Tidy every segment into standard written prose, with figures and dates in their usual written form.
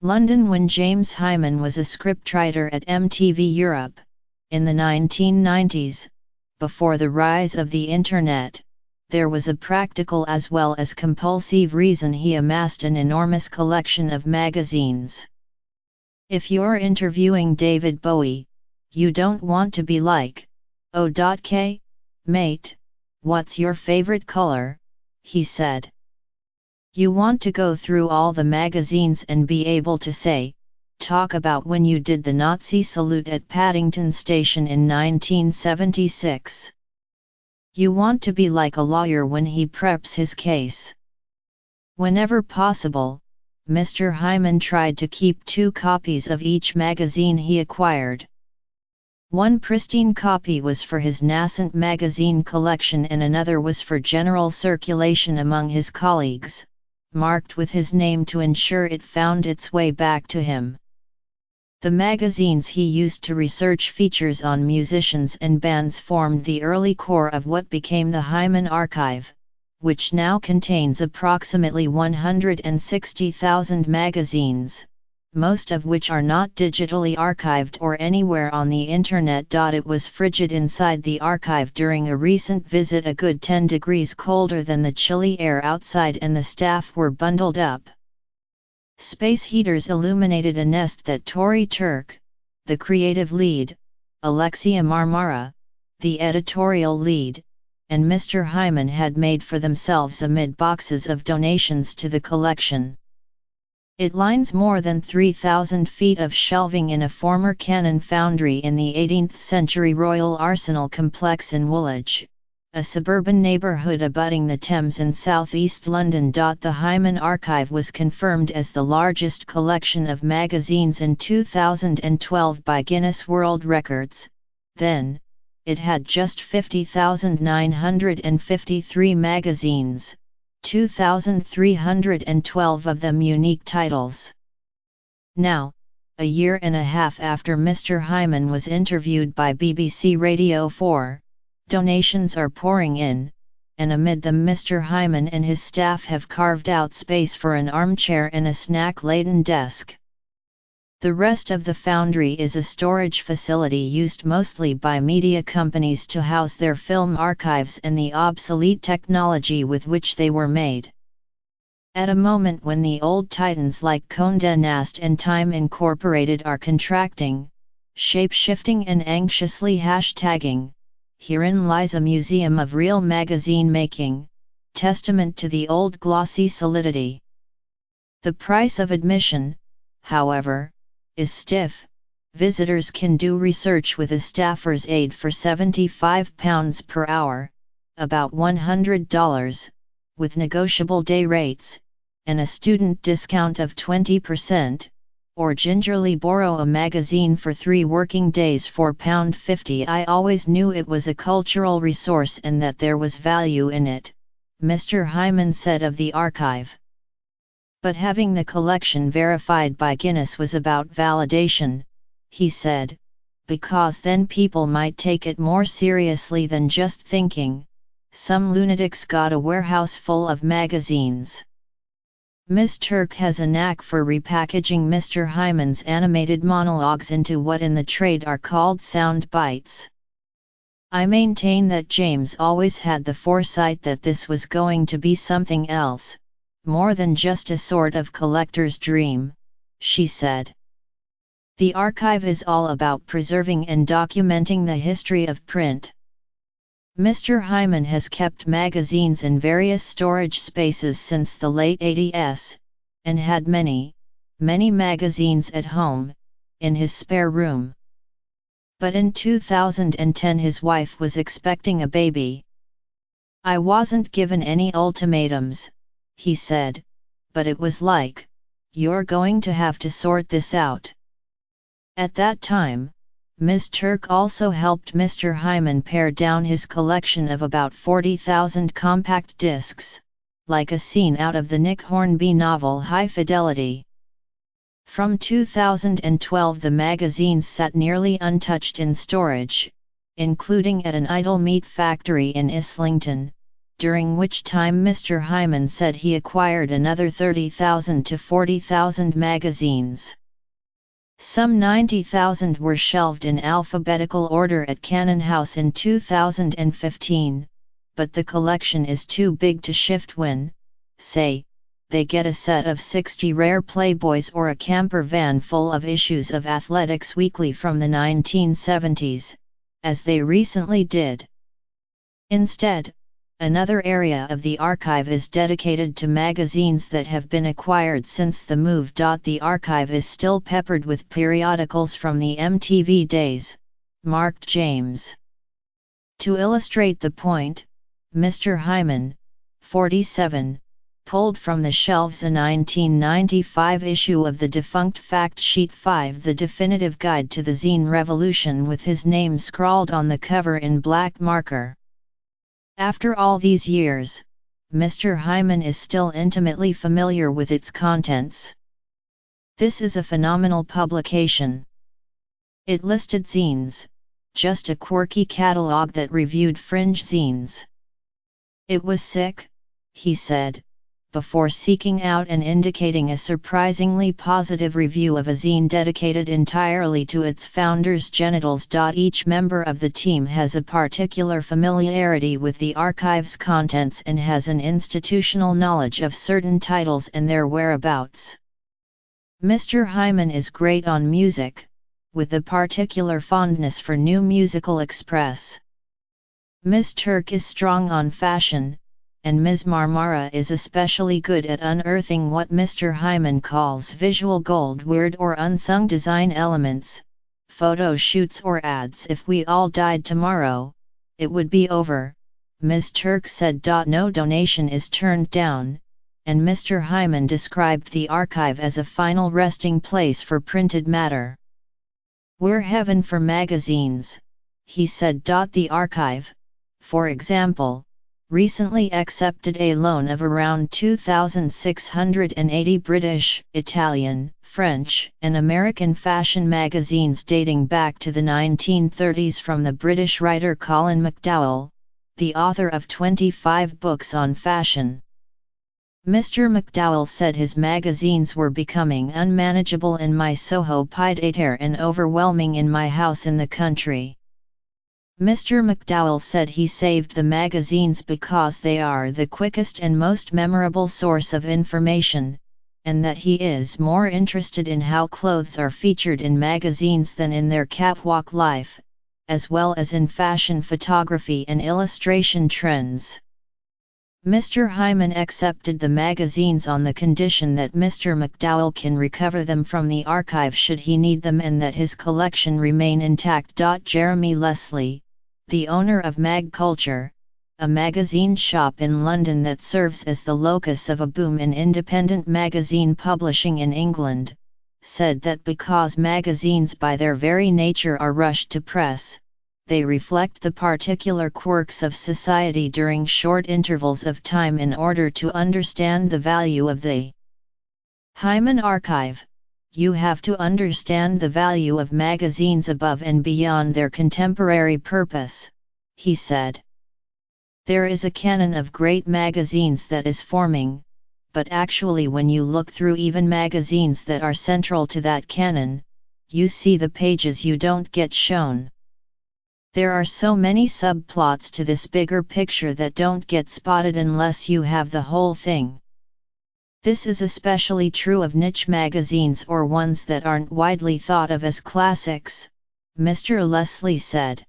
London. When James Hyman was a scriptwriter at MTV Europe, in the 1990s, before the rise of the Internet, there was a practical as well as compulsive reason he amassed an enormous collection of magazines. If you're interviewing David Bowie, you don't want to be like, "Oh, mate, what's your favorite color?" he said. You want to go through all the magazines and be able to say, "Talk about when you did the Nazi salute at Paddington Station in 1976. You want to be like a lawyer when he preps his case. Whenever possible, Mr. Hyman tried to keep 2 copies of each magazine he acquired. One pristine copy was for his nascent magazine collection and another was for general circulation among his colleagues, marked with his name to ensure it found its way back to him. The magazines he used to research features on musicians and bands formed the early core of what became the Hyman Archive, which now contains approximately 160,000 magazines, most of which are not digitally archived or anywhere on the Internet. It was frigid inside the archive during a recent visit, a good 10 degrees colder than the chilly air outside, and the staff were bundled up. Space heaters illuminated a nest that Tori Turk, the creative lead, Alexia Marmara, the editorial lead, and Mr. Hyman had made for themselves amid boxes of donations to the collection. It lines more than 3,000 feet of shelving in a former cannon foundry in the 18th century Royal Arsenal complex in Woolwich, a suburban neighbourhood abutting the Thames in southeast London. The Hyman Archive was confirmed as the largest collection of magazines in 2012 by Guinness World Records. Then, it had just 50,953 magazines, 2,312 of them unique titles. Now, a year and a half after Mr. Hyman was interviewed by BBC Radio 4, donations are pouring in, and amid them Mr. Hyman and his staff have carved out space for an armchair and a snack-laden desk. The rest of the foundry is a storage facility used mostly by media companies to house their film archives and the obsolete technology with which they were made. At a moment when the old titans like Condé Nast and Time Incorporated are contracting, shape-shifting and anxiously hashtagging, herein lies a museum of real magazine making, testament to the old glossy solidity. The price of admission, however, is stiff. Visitors can do research with a staffer's aid for £75 per hour, about $100, with negotiable day rates, and a student discount of 20%, or gingerly borrow a magazine for 3 working days for £50. I always knew it was a cultural resource and that there was value in it, Mr. Hyman said of the archive. But having the collection verified by Guinness was about validation, he said, because then people might take it more seriously than just thinking, "Some lunatic's got a warehouse full of magazines." Ms. Turk has a knack for repackaging Mr. Hyman's animated monologues into what in the trade are called sound bites. I maintain that James always had the foresight that this was going to be something else, more than just a sort of collector's dream, she said. The archive is all about preserving and documenting the history of print. Mr. Hyman has kept magazines in various storage spaces since the late 80s, and had many, many magazines at home, in his spare room. But in 2010 his wife was expecting a baby. "I wasn't given any ultimatums," he said, "but it was like, you're going to have to sort this out." At that time, Ms. Turk also helped Mr. Hyman pare down his collection of about 40,000 compact discs, like a scene out of the Nick Hornby novel High Fidelity. From 2012 the magazines sat nearly untouched in storage, including at an idle meat factory in Islington, during which time Mr. Hyman said he acquired another 30,000 to 40,000 magazines. Some 90,000 were shelved in alphabetical order at Cannon House in 2015, but the collection is too big to shift when, say, they get a set of 60 rare Playboys or a camper van full of issues of Athletics Weekly from the 1970s, as they recently did. Instead, another area of the archive is dedicated to magazines that have been acquired since the move. The archive is still peppered with periodicals from the MTV days, marked James. To illustrate the point, Mr. Hyman, 47, pulled from the shelves a 1995 issue of the defunct Fact Sheet 5, the definitive guide to the zine revolution, with his name scrawled on the cover in black marker. After all these years, Mr. Hyman is still intimately familiar with its contents. This is a phenomenal publication. It listed zines, just a quirky catalog that reviewed fringe zines. It was sick, he said, before seeking out and indicating a surprisingly positive review of a zine dedicated entirely to its founder's genitals. Each member of the team has a particular familiarity with the archive's contents and has an institutional knowledge of certain titles and their whereabouts. Mr. Hyman is great on music, with a particular fondness for New Musical Express. Ms. Turk is strong on fashion, and Ms. Marmara is especially good at unearthing what Mr. Hyman calls visual gold, weird or unsung design elements, photo shoots or ads. If we all died tomorrow, it would be over, Ms. Turk said. No donation is turned down, and Mr. Hyman described the archive as a final resting place for printed matter. We're heaven for magazines, he said. The archive, for example, recently accepted a loan of around 2,680 British, Italian, French, and American fashion magazines dating back to the 1930s from the British writer Colin McDowell, the author of 25 books on fashion. Mr. McDowell said his magazines were becoming unmanageable in my Soho pied-à-terre and overwhelming in my house in the country. Mr. McDowell said he saved the magazines because they are the quickest and most memorable source of information, and that he is more interested in how clothes are featured in magazines than in their catwalk life, as well as in fashion photography and illustration trends. Mr. Hyman accepted the magazines on the condition that Mr. McDowell can recover them from the archive should he need them and that his collection remain intact. Jeremy Leslie, the owner of Mag Culture, a magazine shop in London that serves as the locus of a boom in independent magazine publishing in England, said that because magazines by their very nature are rushed to press, they reflect the particular quirks of society during short intervals of time in order to understand the value of the Hyman Archive. You have to understand the value of magazines above and beyond their contemporary purpose, he said. There is a canon of great magazines that is forming, but actually when you look through even magazines that are central to that canon, you see the pages you don't get shown. There are so many subplots to this bigger picture that don't get spotted unless you have the whole thing. This is especially true of niche magazines or ones that aren't widely thought of as classics, Mr. Leslie said.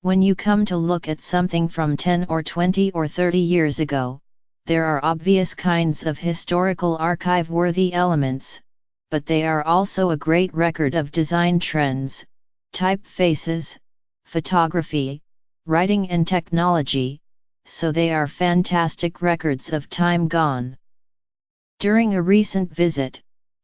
When you come to look at something from 10 or 20 or 30 years ago, there are obvious kinds of historical archive-worthy elements, but they are also a great record of design trends, typefaces, photography, writing and technology, so they are fantastic records of time gone. During a recent visit,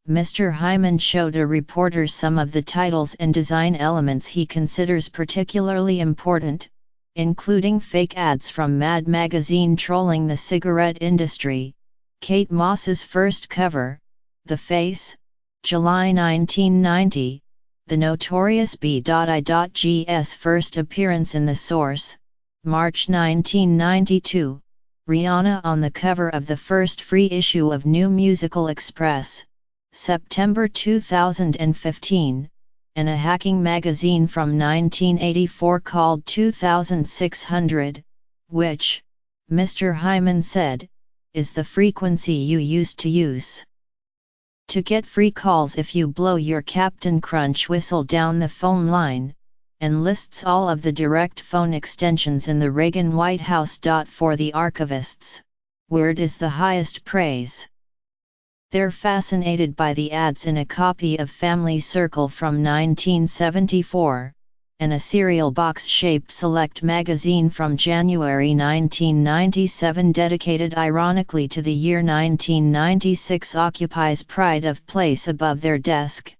Mr. Hyman showed a reporter some of the titles and design elements he considers particularly important, including fake ads from Mad Magazine trolling the cigarette industry, Kate Moss's first cover, The Face, July 1990, the notorious B.I.G's first appearance in The Source, March 1992, Rihanna on the cover of the first free issue of New Musical Express, September 2015, and a hacking magazine from 1984 called 2600, which, Mr. Hyman said, is the frequency you used to use to get free calls if you blow your Captain Crunch whistle down the phone line, and lists all of the direct phone extensions in the Reagan White House. For the archivists, word is the highest praise. They're fascinated by the ads in a copy of Family Circle from 1974, and a cereal box-shaped Select magazine from January 1997 dedicated ironically to the year 1996 occupies pride of place above their desk,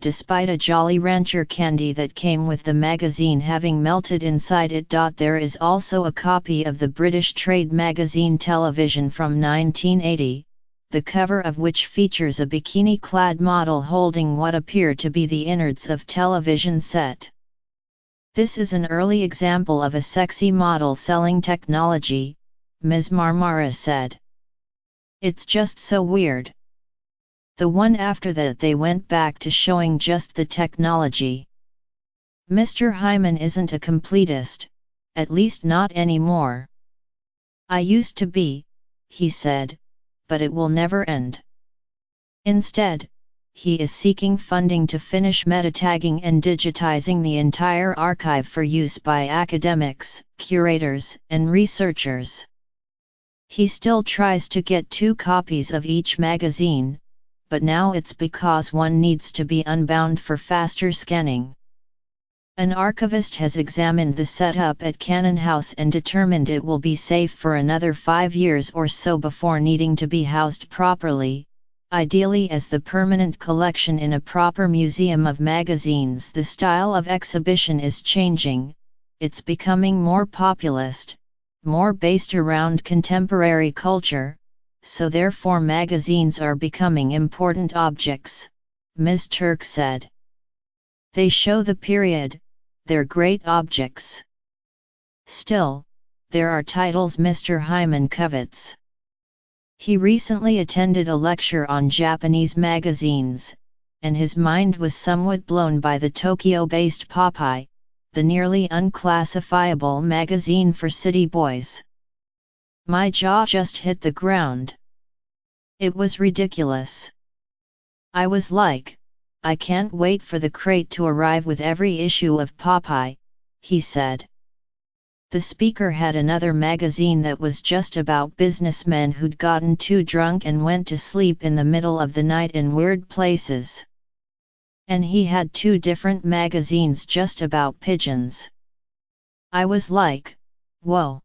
despite a Jolly Rancher candy that came with the magazine having melted inside it. There is also a copy of the British trade magazine Television from 1980, the cover of which features a bikini-clad model holding what appear to be the innards of television set. This is an early example of a sexy model selling technology, Ms. Marmara said. It's just so weird. The one after that they went back to showing just the technology. Mr. Hyman isn't a completist, at least not anymore. I used to be, he said, but it will never end. Instead, he is seeking funding to finish meta-tagging and digitizing the entire archive for use by academics, curators, and researchers. He still tries to get 2 copies of each magazine, but now it's because one needs to be unbound for faster scanning. An archivist has examined the setup at Cannon House and determined it will be safe for another 5 years or so before needing to be housed properly, ideally as the permanent collection in a proper museum of magazines. The style of exhibition is changing, it's becoming more populist, more based around contemporary culture, so therefore magazines are becoming important objects, Ms. Turk said. They show the period, they're great objects. Still, there are titles Mr. Hyman covets. He recently attended a lecture on Japanese magazines, and his mind was somewhat blown by the Tokyo-based Popeye, the nearly unclassifiable magazine for city boys. My jaw just hit the ground. It was ridiculous. I was like, I can't wait for the crate to arrive with every issue of Popeye, he said. The speaker had another magazine that was just about businessmen who'd gotten too drunk and went to sleep in the middle of the night in weird places. And he had 2 different magazines just about pigeons. I was like, whoa.